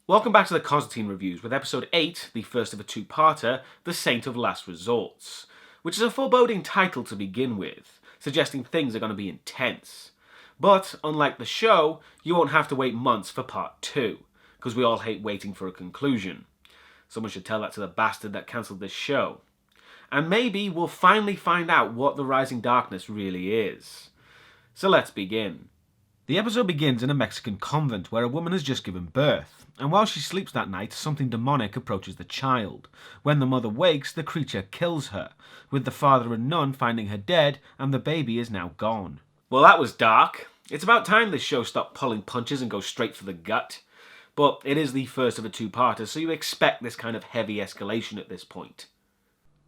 Welcome back to the Constantine Reviews with episode 8, the first of a two-parter, The Saint of Last Resorts, which is a foreboding title to begin with, suggesting things are going to be intense. But, unlike the show, you won't have to wait months for part 2, because we all hate waiting for a conclusion. Someone should tell that to the bastard that cancelled this show. And maybe we'll finally find out what the Rising Darkness really is. So let's begin. The episode begins in a Mexican convent where a woman has just given birth, and while she sleeps that night, something demonic approaches the child. When the mother wakes, the creature kills her, with the father and nun finding her dead, and the baby is now gone. Well, that was dark. It's about time this show stopped pulling punches and goes straight for the gut. But it is the first of a two-parter, so you expect this kind of heavy escalation at this point.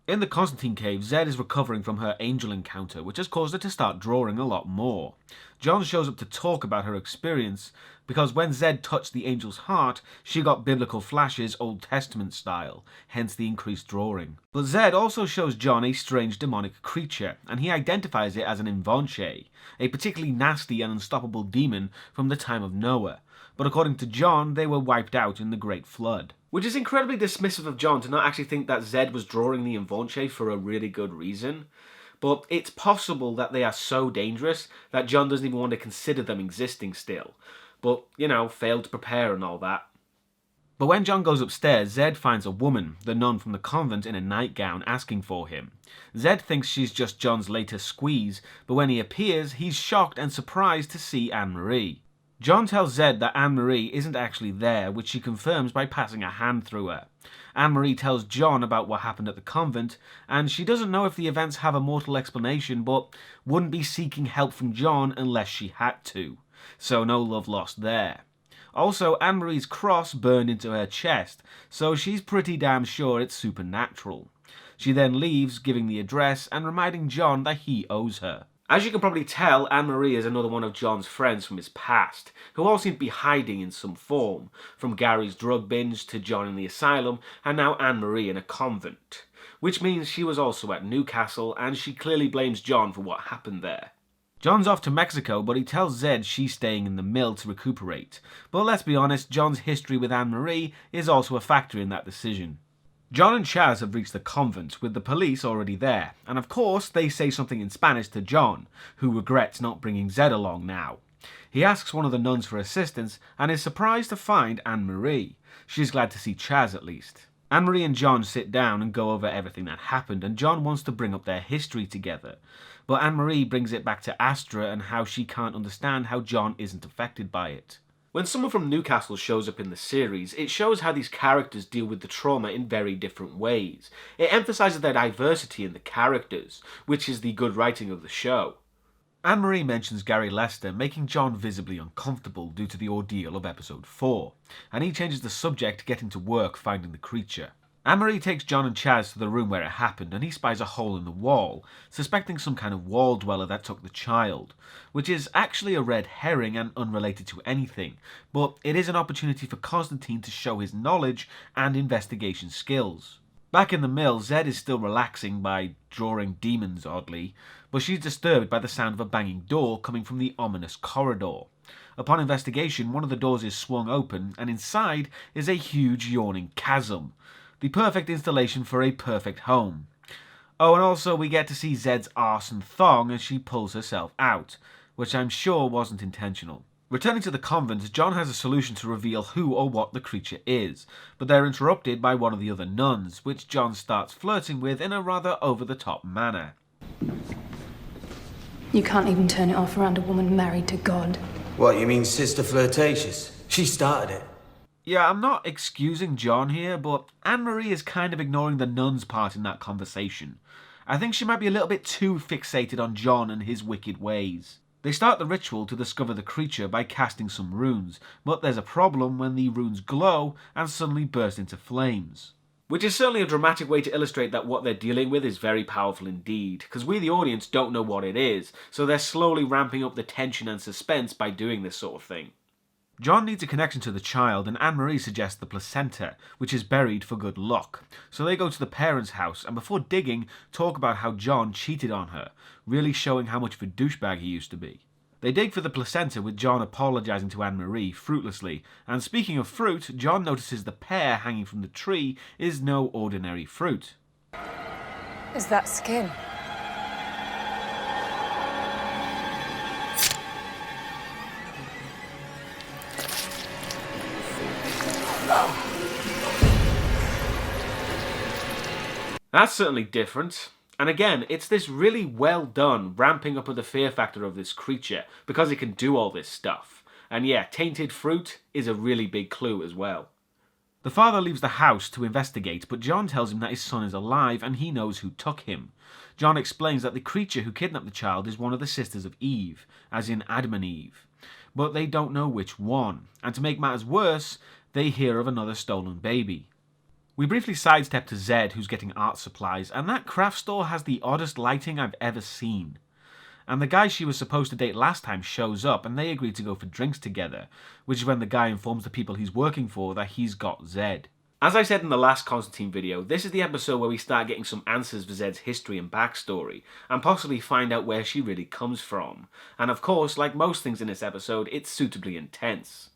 In the Constantine cave, Zed is recovering from her angel encounter, which has caused her to start drawing a lot more. John shows up to talk about her experience, because when Zed touched the angel's heart, she got biblical flashes Old Testament style, hence the increased drawing. But Zed also shows John a strange demonic creature, and he identifies it as an Invenche, a particularly nasty and unstoppable demon from the time of Noah. But according to John, they were wiped out in the Great Flood. Which is incredibly dismissive of John to not actually think that Zed was drawing the Invenche for a really good reason. But it's possible that they are so dangerous that John doesn't even want to consider them existing still. But, failed to prepare and all that. But when John goes upstairs, Zed finds a woman, the nun from the convent, in a nightgown asking for him. Zed thinks she's just John's latest squeeze, but when he appears, he's shocked and surprised to see Anne-Marie. John tells Zed that Anne-Marie isn't actually there, which she confirms by passing a hand through her. Anne-Marie tells John about what happened at the convent, and she doesn't know if the events have a mortal explanation, but wouldn't be seeking help from John unless she had to. So no love lost there. Also, Anne-Marie's cross burned into her chest, so she's pretty damn sure it's supernatural. She then leaves, giving the address and reminding John that he owes her. As you can probably tell, Anne-Marie is another one of John's friends from his past, who all seem to be hiding in some form, from Gary's drug binge to John in the asylum, and now Anne-Marie in a convent. Which means she was also at Newcastle, and she clearly blames John for what happened there. John's off to Mexico, but he tells Zed she's staying in the mill to recuperate. But let's be honest, John's history with Anne-Marie is also a factor in that decision. John and Chaz have reached the convent, with the police already there, and of course they say something in Spanish to John, who regrets not bringing Zed along now. He asks one of the nuns for assistance, and is surprised to find Anne-Marie. She's glad to see Chaz at least. Anne-Marie and John sit down and go over everything that happened, and John wants to bring up their history together. But Anne-Marie brings it back to Astra and how she can't understand how John isn't affected by it. When someone from Newcastle shows up in the series, it shows how these characters deal with the trauma in very different ways. It emphasises their diversity in the characters, which is the good writing of the show. Anne-Marie mentions Gary Lester, making John visibly uncomfortable due to the ordeal of episode 4, and he changes the subject, getting to work finding the creature. Anne-Marie takes John and Chaz to the room where it happened, and he spies a hole in the wall, suspecting some kind of wall dweller that took the child, which is actually a red herring and unrelated to anything, but it is an opportunity for Constantine to show his knowledge and investigation skills. Back in the mill, Zed is still relaxing by drawing demons, oddly, but she's disturbed by the sound of a banging door coming from the ominous corridor. Upon investigation, one of the doors is swung open, and inside is a huge yawning chasm. The perfect installation for a perfect home. Oh, and also we get to see Zed's arse and thong as she pulls herself out, which I'm sure wasn't intentional. Returning to the convent, John has a solution to reveal who or what the creature is, but they're interrupted by one of the other nuns, which John starts flirting with in a rather over-the-top manner. You can't even turn it off around a woman married to God. What, you mean Sister Flirtatious? She started it. Yeah, I'm not excusing John here, but Anne-Marie is kind of ignoring the nun's part in that conversation. I think she might be a little bit too fixated on John and his wicked ways. They start the ritual to discover the creature by casting some runes, but there's a problem when the runes glow and suddenly burst into flames. Which is certainly a dramatic way to illustrate that what they're dealing with is very powerful indeed, because we the audience don't know what it is, so they're slowly ramping up the tension and suspense by doing this sort of thing. John needs a connection to the child, and Anne-Marie suggests the placenta, which is buried for good luck. So they go to the parents' house, and before digging, talk about how John cheated on her, really showing how much of a douchebag he used to be. They dig for the placenta with John apologising to Anne-Marie fruitlessly, and speaking of fruit, John notices the pear hanging from the tree is no ordinary fruit. Is that skin? That's certainly different. And again, it's this really well done ramping up of the fear factor of this creature because it can do all this stuff. And yeah, tainted fruit is a really big clue as well. The father leaves the house to investigate, but John tells him that his son is alive and he knows who took him. John explains that the creature who kidnapped the child is one of the sisters of Eve, as in Adam and Eve. But they don't know which one, and to make matters worse, they hear of another stolen baby. We briefly sidestep to Zed, who's getting art supplies, and that craft store has the oddest lighting I've ever seen. And the guy she was supposed to date last time shows up, and they agree to go for drinks together, which is when the guy informs the people he's working for that he's got Zed. As I said in the last Constantine video, this is the episode where we start getting some answers for Zed's history and backstory, and possibly find out where she really comes from. And of course, like most things in this episode, it's suitably intense.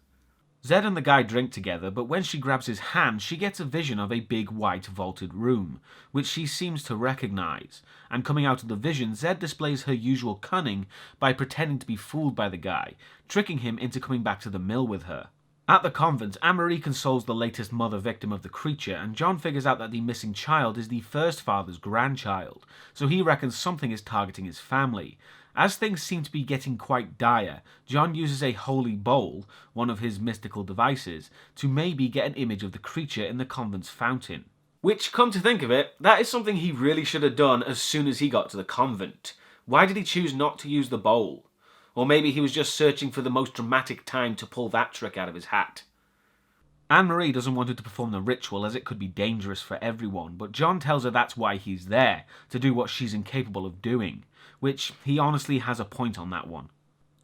Zed and the guy drink together, but when she grabs his hand, she gets a vision of a big white vaulted room, which she seems to recognise. And coming out of the vision, Zed displays her usual cunning by pretending to be fooled by the guy, tricking him into coming back to the mill with her. At the convent, Anne-Marie consoles the latest mother victim of the creature, and John figures out that the missing child is the first father's grandchild, so he reckons something is targeting his family. As things seem to be getting quite dire, John uses a holy bowl, one of his mystical devices, to maybe get an image of the creature in the convent's fountain. Which, come to think of it, that is something he really should have done as soon as he got to the convent. Why did he choose not to use the bowl? Or maybe he was just searching for the most dramatic time to pull that trick out of his hat. Anne-Marie doesn't want her to perform the ritual as it could be dangerous for everyone, but John tells her that's why he's there, to do what she's incapable of doing, which he honestly has a point on that one.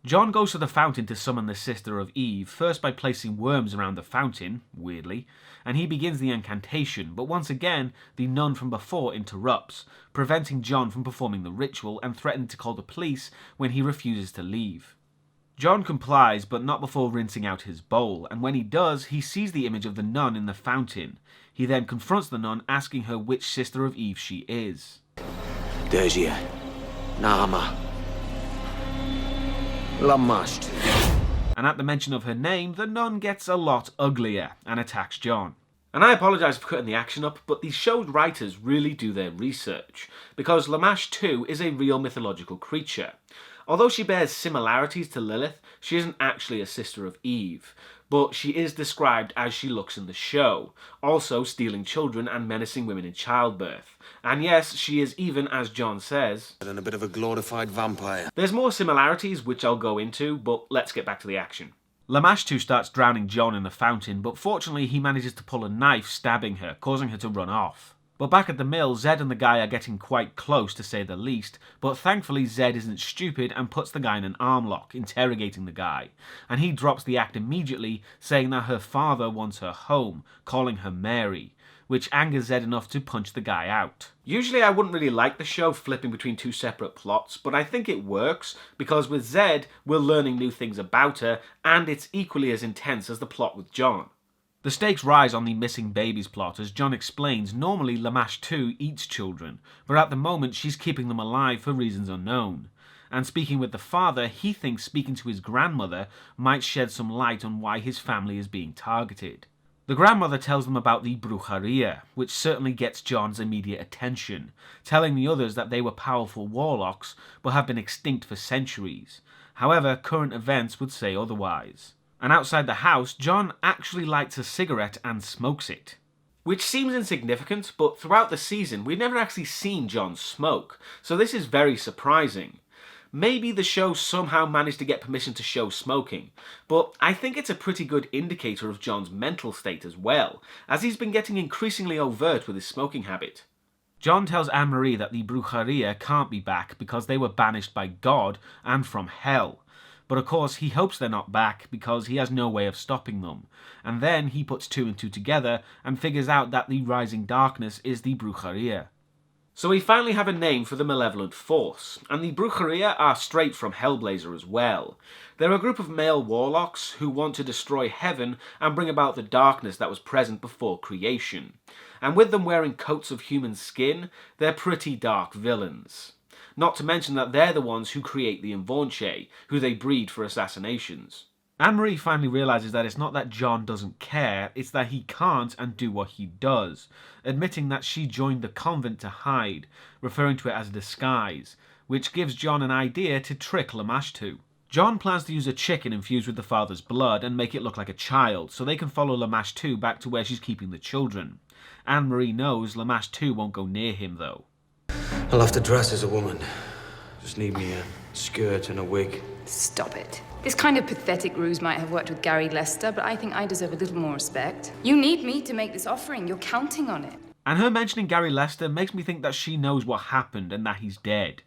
John goes to the fountain to summon the sister of Eve, first by placing worms around the fountain, weirdly, and he begins the incantation, but once again, the nun from before interrupts, preventing John from performing the ritual and threatening to call the police when he refuses to leave. John complies, but not before rinsing out his bowl, and when he does, he sees the image of the nun in the fountain. He then confronts the nun, asking her which sister of Eve she is. Deusdaecon. Nama. Lamashtu. And at the mention of her name, the nun gets a lot uglier and attacks John. And I apologise for cutting the action up, but these show's writers really do their research, because Lamashtu 2 is a real mythological creature. Although she bears similarities to Lilith, she isn't actually a sister of Eve, but she is described as she looks in the show, also stealing children and menacing women in childbirth. And yes, she is even, as John says, And a bit of a glorified vampire. there's more similarities which I'll go into, but let's get back to the action. Lamashtu starts drowning John in the fountain, but fortunately he manages to pull a knife, stabbing her, causing her to run off. But back at the mill, Zed and the guy are getting quite close, to say the least, but thankfully Zed isn't stupid and puts the guy in an arm lock, interrogating the guy. And he drops the act immediately, saying that her father wants her home, calling her Mary, which angers Zed enough to punch the guy out. Usually I wouldn't really like the show flipping between two separate plots, but I think it works, because with Zed, we're learning new things about her, and it's equally as intense as the plot with John. The stakes rise on the missing babies plot. As John explains, normally Lamashtu eats children, but at the moment she's keeping them alive for reasons unknown. And speaking with the father, he thinks speaking to his grandmother might shed some light on why his family is being targeted. The grandmother tells them about the brujeria, which certainly gets John's immediate attention, telling the others that they were powerful warlocks but have been extinct for centuries. However, current events would say otherwise. And outside the house, John actually lights a cigarette and smokes it. Which seems insignificant, but throughout the season we've never actually seen John smoke, so this is very surprising. Maybe the show somehow managed to get permission to show smoking, but I think it's a pretty good indicator of John's mental state as well, as he's been getting increasingly overt with his smoking habit. John tells Anne-Marie that the brujeria can't be back because they were banished by God and from hell. But of course he hopes they're not back because he has no way of stopping them. And then he puts two and two together and figures out that the rising darkness is the brujeria. So we finally have a name for the malevolent force, and the Brujeria are straight from Hellblazer as well. They're a group of male warlocks who want to destroy heaven and bring about the darkness that was present before creation. And with them wearing coats of human skin, they're pretty dark villains. Not to mention that they're the ones who create the Invornche, who they breed for assassinations. Anne-Marie finally realises that it's not that John doesn't care, it's that he can't and do what he does, admitting that she joined the convent to hide, referring to it as a disguise, which gives John an idea to trick Lamashtu. John plans to use a chicken infused with the father's blood and make it look like a child, so they can follow Lamashtu back to where she's keeping the children. Anne-Marie knows Lamashtu won't go near him though. I'll have to dress as a woman. Just need me a skirt and a wig. Stop it. This kind of pathetic ruse might have worked with Gary Lester, but I think I deserve a little more respect. You need me to make this offering. You're counting on it. And her mentioning Gary Lester makes me think that she knows what happened and that he's dead.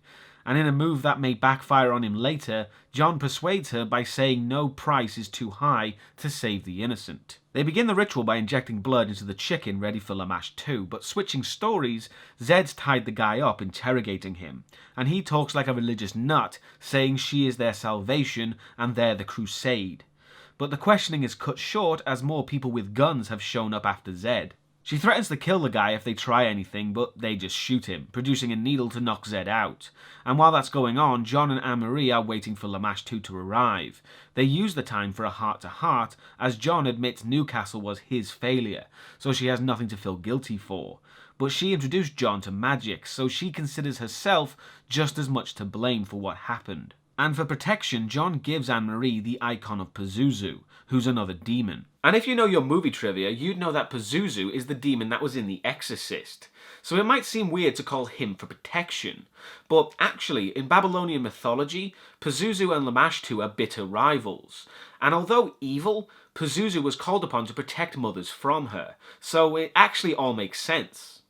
And in a move that may backfire on him later, John persuades her by saying no price is too high to save the innocent. They begin the ritual by injecting blood into the chicken ready for Lamashtu, but switching stories, Zed's tied the guy up, interrogating him, and he talks like a religious nut, saying she is their salvation and they're the crusade. But the questioning is cut short as more people with guns have shown up after Zed. She threatens to kill the guy if they try anything, but they just shoot him, producing a needle to knock Zed out. And while that's going on, John and Anne-Marie are waiting for Lamashtu to arrive. They use the time for a heart-to-heart, as John admits Newcastle was his failure, so she has nothing to feel guilty for. But she introduced John to magic, so she considers herself just as much to blame for what happened. And for protection, John gives Anne-Marie the icon of Pazuzu, who's another demon. And if you know your movie trivia, you'd know that Pazuzu is the demon that was in The Exorcist. So it might seem weird to call him for protection. But actually, in Babylonian mythology, Pazuzu and Lamashtu are bitter rivals. And although evil, Pazuzu was called upon to protect mothers from her. So it actually all makes sense.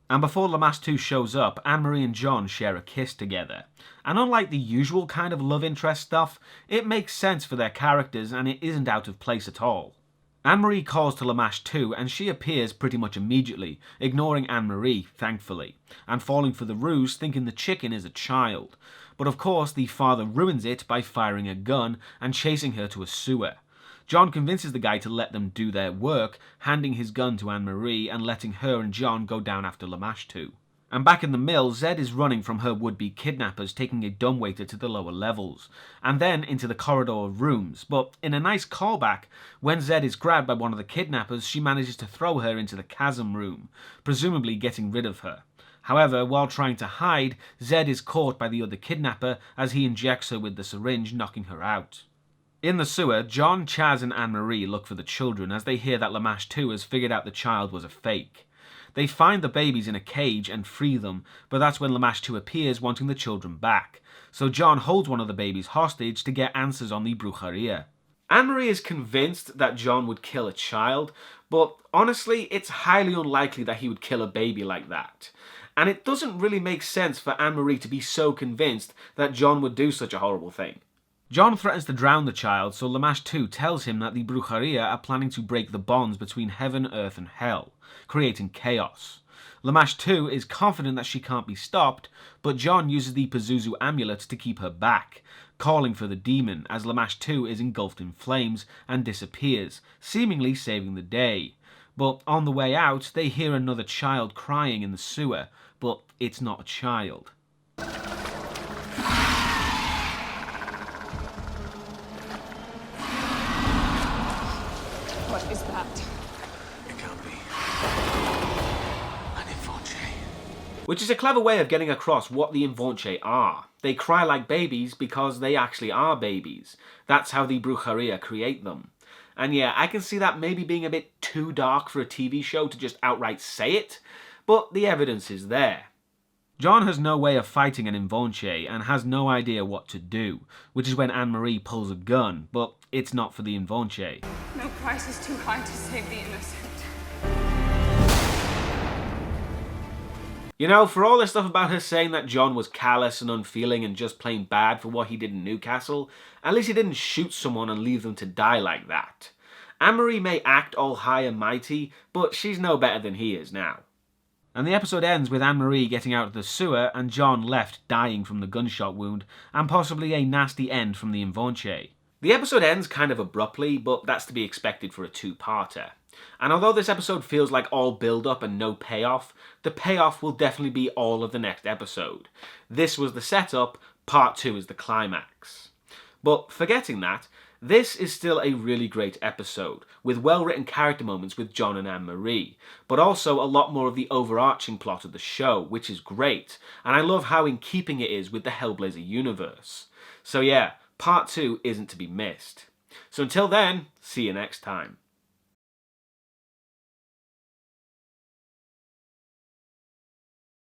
And before Lamashtu shows up, Anne-Marie and John share a kiss together. And unlike the usual kind of love interest stuff, it makes sense for their characters and it isn't out of place at all. Anne-Marie calls to Lamashtu and she appears pretty much immediately, ignoring Anne-Marie, thankfully, and falling for the ruse thinking the chicken is a child. But of course the father ruins it by firing a gun and chasing her to a sewer. John convinces the guy to let them do their work, handing his gun to Anne-Marie and letting her and John go down after Lamashtu. And back in the mill, Zed is running from her would-be kidnappers, taking a dumbwaiter to the lower levels, and then into the corridor of rooms. But in a nice callback, when Zed is grabbed by one of the kidnappers, she manages to throw her into the chasm room, presumably getting rid of her. However, while trying to hide, Zed is caught by the other kidnapper as he injects her with the syringe, knocking her out. In the sewer, John, Chaz and Anne-Marie look for the children as they hear that Lamashtu has figured out the child was a fake. They find the babies in a cage and free them, but that's when Lamashtu appears wanting the children back. So John holds one of the babies hostage to get answers on the Brujeria. Anne-Marie is convinced that John would kill a child, but honestly, it's highly unlikely that he would kill a baby like that. And it doesn't really make sense for Anne-Marie to be so convinced that John would do such a horrible thing. John threatens to drown the child, so Lamashtu tells him that the Brujeria are planning to break the bonds between heaven, earth and hell, creating chaos. Lamashtu is confident that she can't be stopped, but John uses the Pazuzu amulet to keep her back, calling for the demon as Lamashtu is engulfed in flames and disappears, seemingly saving the day. But on the way out, they hear another child crying in the sewer, but it's not a child. What is that? It can't be. An Invornche. Which is a clever way of getting across what the Invornche are. They cry like babies because they actually are babies. That's how the Brujeria create them. And yeah, I can see that maybe being a bit too dark for a TV show to just outright say it, but the evidence is there. John has no way of fighting an Invornche and has no idea what to do, which is when Anne-Marie pulls a gun, but it's not for the Invornche. No price is too high to save the innocent. You know, for all this stuff about her saying that John was callous and unfeeling and just plain bad for what he did in Newcastle, at least he didn't shoot someone and leave them to die like that. Anne-Marie may act all high and mighty, but she's no better than he is now. And the episode ends with Anne-Marie getting out of the sewer and John left dying from the gunshot wound, and possibly a nasty end from the Invanche. The episode ends kind of abruptly, but that's to be expected for a two-parter. And although this episode feels like all build-up and no payoff, the payoff will definitely be all of the next episode. This was the setup, part 2 is the climax. But forgetting that, this is still a really great episode, with well-written character moments with John and Anne-Marie, but also a lot more of the overarching plot of the show, which is great, and I love how in keeping it is with the Hellblazer universe. So yeah, part 2 isn't to be missed. So until then, see you next time.